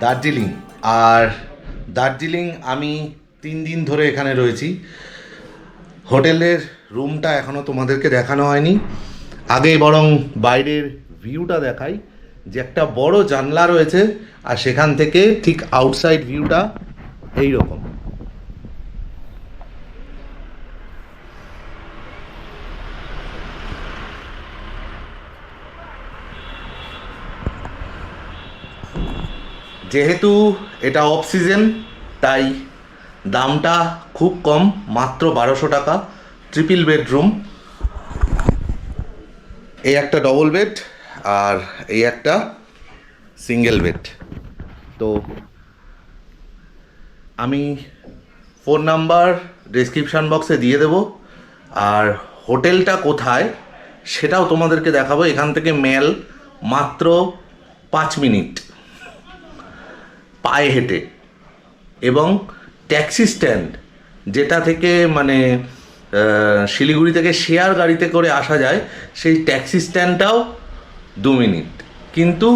দার্জিলিং। আর দার্জিলিং আমি 3 দিন ধরে এখানে রয়েছি। হোটেলের রুমটা এখনও তোমাদেরকে দেখানো হয়নি, আগে বরং বাইরের ভিউটা দেখাই। যে একটা বড় জানলা রয়েছে আর সেখান থেকে ঠিক আউটসাইড ভিউটা এই রকম। যেহেতু এটা অফ সিজন তাই দামটা খুব কম, মাত্র 1200 টাকা। ট্রিপল বেডরুম, এই একটা ডবল বেড আর এই একটা সিঙ্গেল বেড। তো আমি ফোন নাম্বার ডেসক্রিপশান বক্সে দিয়ে দেবো, আর হোটেলটা কোথায় সেটাও তোমাদেরকে দেখাবো। এখান থেকে মেল মাত্র 5 মিনিট পায়ে হেঁটে, এবং ট্যাক্সি স্ট্যান্ড যেটা থেকে মানে শিলিগুড়ি থেকে শেয়ার গাড়িতে করে আসা যায়, সেই ট্যাক্সি স্ট্যান্ডটাও 2 মিনিট, কিন্তু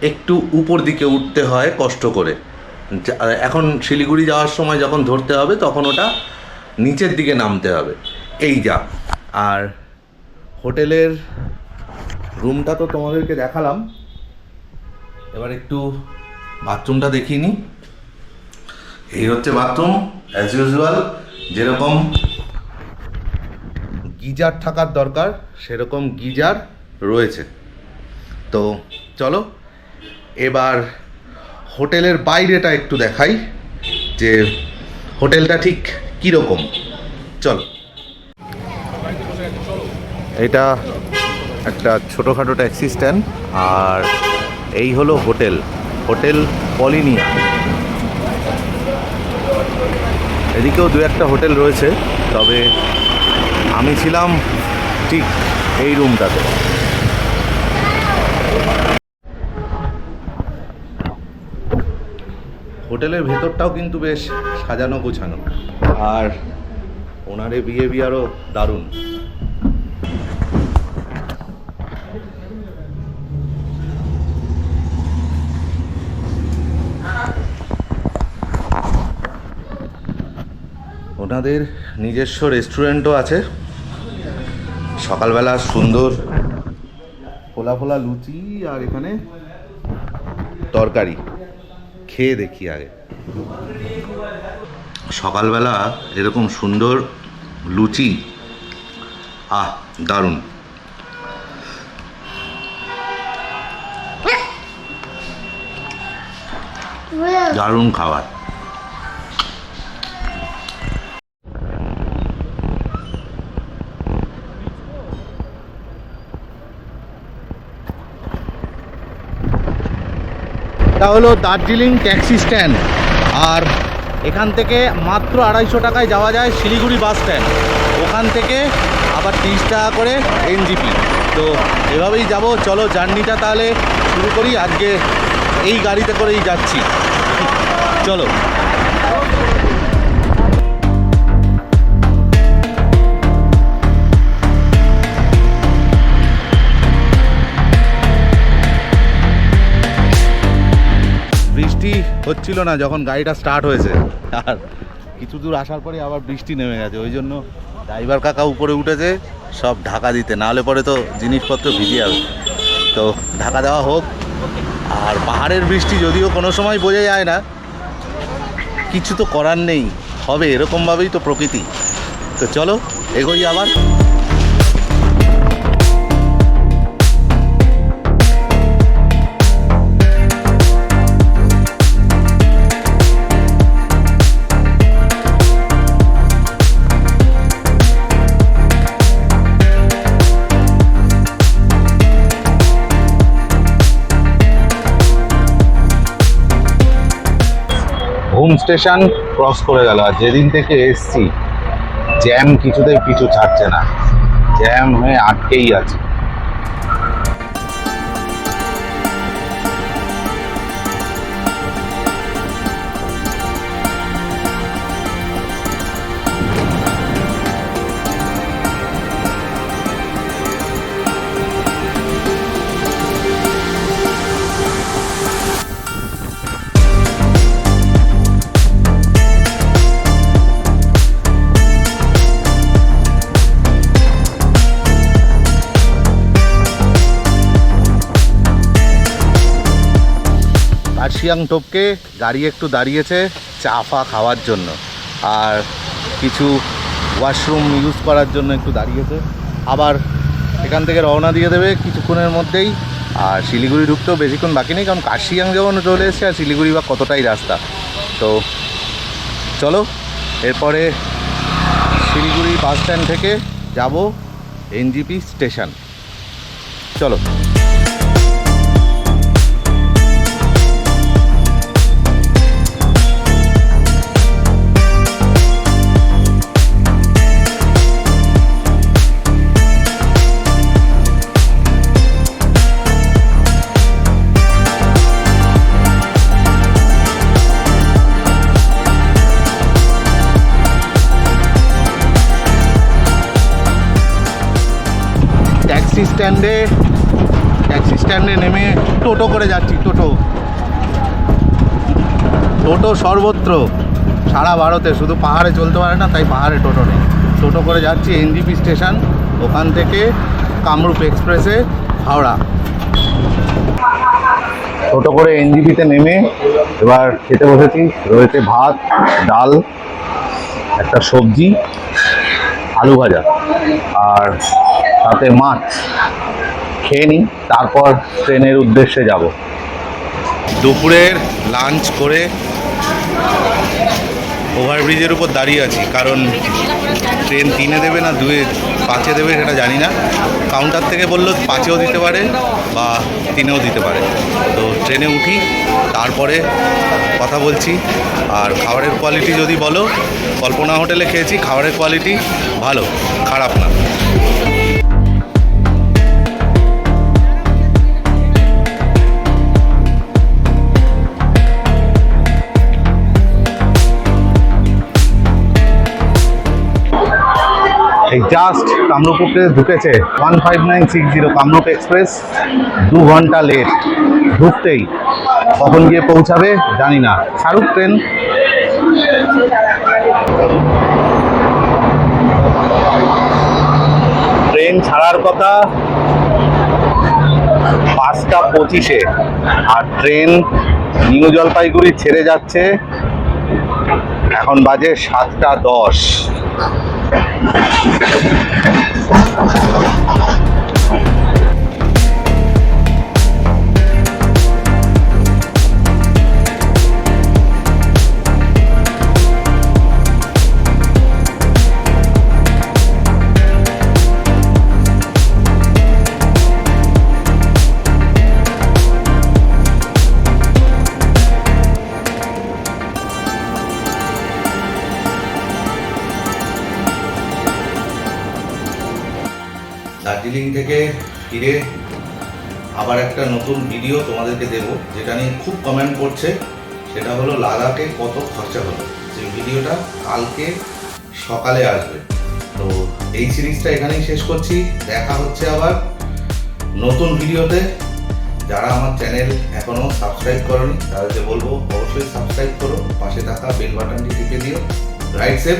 একটু উপর দিকে উঠতে হয় কষ্ট করে। এখন শিলিগুড়ি যাওয়ার সময় যখন ধরতে হবে তখন ওটা নিচের দিকে নামতে হবে, এই যা। আর হোটেলের রুমটা তো তোমাদেরকে দেখালাম, এবার একটু বাথরুমটা দেখিয়ে নিই। এই হচ্ছে বাথরুম, অ্যাজ ইউজুয়াল যেরকম গিজার থাকার দরকার সেরকম গিজার রয়েছে। তো চলো এবার হোটেলের বাইরেটা একটু দেখাই যে হোটেলটা ঠিক কীরকম। চলো, এটা একটা ছোটোখাটো ট্যাক্সি স্ট্যান্ড, আর এই হলো হোটেল, হোটেল পলিনিয়া। এদিকেও 2-1টা হোটেল রয়েছে, তবে আমি ছিলাম ঠিক এই রুমটাতে। হোটেলের ভেতরটাও কিন্তু বেশ সাজানো গোছানো, আর ওনারে বিহেভিয়ারও দারুণ। ওনাদের নিজস্ব রেস্টুরেন্টও আছে। সকালবেলা সুন্দর ফোলা ফোলা লুচি আর এখানে তরকারি খেয়ে দেখি আগে। সকালবেলা এরকম সুন্দর লুচি, দারুণ। দারুণ খাবার। এটা হলো দার্জিলিং ট্যাক্সি স্ট্যান্ড, আর এখান থেকে মাত্র 250 টাকায় যাওয়া যায় শিলিগুড়ি বাস স্ট্যান্ড। ওখান থেকে আবার 30 টাকা করে এনজিপি। তো এভাবেই যাব। চলো জার্নিটা তাহলে শুরু করি। আজকে এই গাড়িতে করেই যাচ্ছি, চলো। বৃষ্টি হচ্ছিল না যখন গাড়িটা স্টার্ট হয়েছে, আর কিছু দূর আসার পরে আবার বৃষ্টি নেমে গেছে। ওই জন্য ড্রাইভার কাকা উপরে উঠেছে সব ঢাকা দিতে, নাহলে পরে তো জিনিসপত্র ভিজে যাবে। তো ঢাকা দেওয়া হোক। আর পাহাড়ের বৃষ্টি যদিও কোনো সময় বোঝা যায় না, কিছু তো করার নেই, হবে এরকমভাবেই তো প্রকৃতি। তো চলো এগোই আবার। হোম স্টেশন ক্রস করে গেল, আর যেদিন থেকে এসছি জ্যাম কিছুতেই পিছু ছাড়ছে না, জ্যাম হয়ে আটকেই আছে। কাশিয়াং টপকে গাড়ি একটু দাঁড়িয়েছে চা ফা খাওয়ার জন্য, আর কিছু ওয়াশরুম ইউজ করার জন্য একটু দাঁড়িয়েছে। আবার এখান থেকে রওনা দিয়ে দেবে কিছুক্ষণের মধ্যেই। আর শিলিগুড়ি ঢুকতেও বেশিক্ষণ বাকি নেই, কারণ কাশিয়াং যখন চলে এসছে আর শিলিগুড়ি বা কতটাই রাস্তা। তো চলো, এরপরে শিলিগুড়ি বাস স্ট্যান্ড থেকে যাব এনজিপি স্টেশন। চলো। ট্যাক্সি স্ট্যান্ডে নেমে টোটো করে যাচ্ছি। টোটো সর্বত্র সারা ভারতে, শুধু পাহাড়ে চলতে পারে না, তাই পাহাড়ে টোটো নেই। টোটো করে যাচ্ছি এনজিপি স্টেশন, ওখান থেকে কামরূপ এক্সপ্রেসে হাওড়া। টোটো করে এনজিপিতে নেমে এবার খেতে বসেছি। রয়েছে ভাত, ডাল, একটা সবজি, আলু ভাজা আর সাথে মাছ। খেয়ে নিই, তারপর ট্রেনের উদ্দেশ্যে যাব। দুপুরের লাঞ্চ করে ওভারব্রিজের উপর দাঁড়িয়ে আছি, কারণ ট্রেন 3-এ দেবে না 2-5-এ দেবে সেটা জানি না। কাউন্টার থেকে বললো 5-এও দিতে পারে বা 3-এও দিতে পারে। তো ট্রেনে উঠি, তারপরে কথা বলছি। আর খাবারের কোয়ালিটি যদি বলো, কল্পনা হোটেলে খেয়েছি, খাবারের কোয়ালিটি ভালো, খারাপ না। এই জাস্ট কামরূপ এক্সপ্রেস ঢুকেছে, 15960 কামরূপ এক্সপ্রেস। 2 ঘন্টা লেট ঢুকতেই। কখন গিয়ে পৌঁছাবে জানি না। ছাড়ুক ট্রেন। ট্রেন ছাড়ার কথা 5:25-এ, আর ট্রেন নিউ জলপাইগুড়ি ছেড়ে যাচ্ছে এখন বাজে 7:10। দার্জিলিং থেকে ফিরে আবার একটা নতুন ভিডিও তোমাদেরকে দেবো, যেটা নিয়ে খুব কমেন্ট করছে। সেটা হলো লাদাখে কত খরচা হলো। সেই ভিডিওটা কালকে সকালে আসবে। তো এই সিরিজটা এখানেই শেষ করছি। দেখা হচ্ছে আবার নতুন ভিডিওতে। যারা আমার চ্যানেল এখনও সাবস্ক্রাইব করোনি তাদেরকে বলবো অবশ্যই সাবস্ক্রাইব করো, পাশে থাকা বেল বাটনটি টিপে দিও। Right safe.